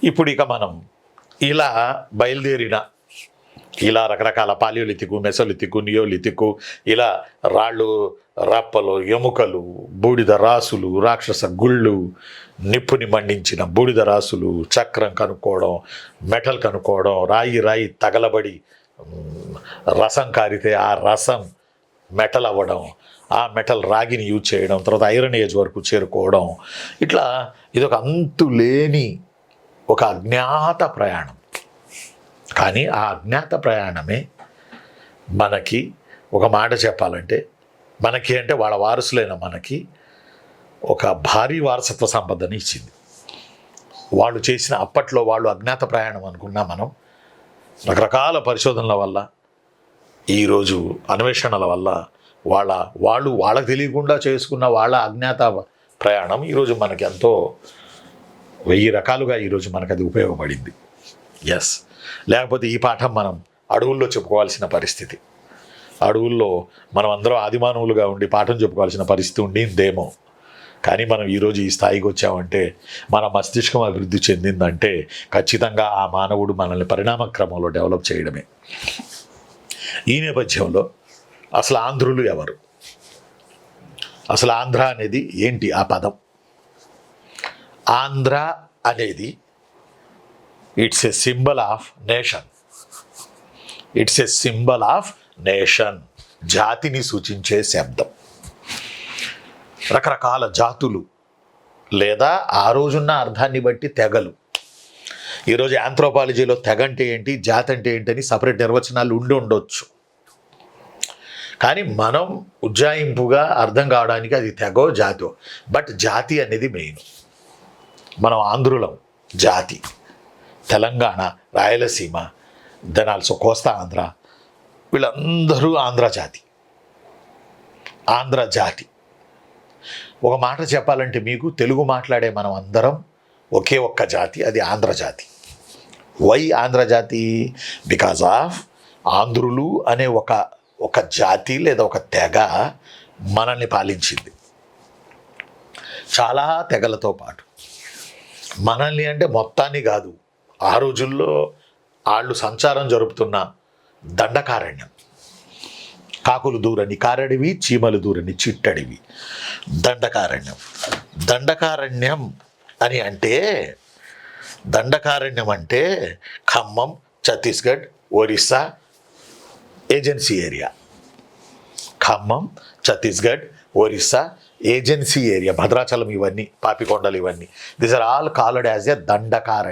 ఇప్పుడు ఇక మనం ఇలా బయలుదేరిన ఇలా రకరకాల పాలియోలిథికు, మెసోలిథికు, నియోలిథికు, ఇలా రాళ్ళు, రప్పలు, ఎముకలు, బూడిద రాసులు, రాక్షస గుళ్ళు, నిప్పుని మండించిన బూడిద రాసులు, చక్రం కనుక్కోవడం, మెటల్ కనుక్కోవడం, రాయి తగలబడి రసం కారితే ఆ రసం మెటల్ అవ్వడం, ఆ మెటల్ రాగిని యూజ్ చేయడం, తర్వాత ఐరన్ ఏజ్ వరకు చేరుకోవడం, ఇట్లా ఇదొక అంతులేని ఒక అజ్ఞాత ప్రయాణం. కానీ ఆ అజ్ఞాత ప్రయాణమే మనకి ఒక మాట చెప్పాలంటే మనకి అంటే వాళ్ళ వారసులైన మనకి ఒక భారీ వారసత్వ సంపదని ఇచ్చింది. వాళ్ళు చేసిన అప్పట్లో వాళ్ళు అజ్ఞాత ప్రయాణం అనుకున్నా మనం రకరకాల పరిశోధనల వల్ల, ఈరోజు అన్వేషణల వల్ల వాళ్ళకి తెలియకుండా చేసుకున్న వాళ్ళ అజ్ఞాత ప్రయాణం ఈరోజు మనకి ఎంతో 1000 రకాలుగా ఈరోజు మనకు అది ఉపయోగపడింది. ఎస్, లేకపోతే ఈ పాఠం మనం అడవుల్లో చెప్పుకోవాల్సిన పరిస్థితి, అడవుల్లో మనం అందరం ఆదిమానవులుగా ఉండి పాఠం చెప్పుకోవాల్సిన పరిస్థితి ఉండిందేమో. కానీ మనం ఈరోజు ఈ స్థాయికి వచ్చామంటే, మన మస్తిష్కం అభివృద్ధి చెందిందంటే ఖచ్చితంగా ఆ మానవుడు మనల్ని పరిణామ క్రమంలో డెవలప్ చేయడమే. ఈ నేపథ్యంలో అసలు ఆంధ్రులు ఎవరు, అసలు ఆంధ్ర అనేది ఏంటి? ఆ పదం ఆంధ్ర అనేది it's a symbol of nation. It's a symbol of nation, జాతిని సూచించే శబ్దం. రకరకాల జాతులు లేదా ఆ రోజున్న అర్థాన్ని బట్టి తెగలు. ఈరోజు ఆంథ్రోపాలజీలో తెగ అంటే ఏంటి, జాతి అంటే ఏంటని సపరేట్ నిర్వచనాలు ఉండొచ్చు. కానీ మనం ఉజ్జాయింపుగా అర్థం కావడానికి అది తెగో జాతో, బట్ జాతి అనేది మెయిన్. మనం ఆంధ్రులం, జాతి. తెలంగాణ, రాయలసీమ, దెన్ ఆల్సో కోస్తా ఆంధ్ర, వీళ్ళందరూ ఆంధ్ర జాతి. ఆంధ్ర జాతి. ఒక మాట చెప్పాలంటే మీకు, తెలుగు మాట్లాడే మనం అందరం ఒకే ఒక్క జాతి, అది ఆంధ్ర జాతి. వై ఆంధ్ర జాతి? బికాజ్ ఆఫ్ ఆంధ్రులు అనే ఒక జాతి లేదా ఒక తెగ మనల్ని పాలించింది. చాలా తెగలతో పాటు మనల్ని అంటే మొత్తాన్ని కాదు, ఆ రోజుల్లో వాళ్ళు సంచారం జరుపుతున్న దండకారణ్యం, కాకులు దూరని కారడివి, చీమలు దూరని చిట్టడివి, దండకారణ్యం. దండకారణ్యం అని అంటే, దండకారణ్యం అంటే Khammam, Chhattisgarh, Orissa agency area. Khammam, Chhattisgarh, Orissa agency area, Bhadrachalam, ఇవన్నీ పాపికొండలు, ఇవన్నీ these are all called as a Dandakaranya.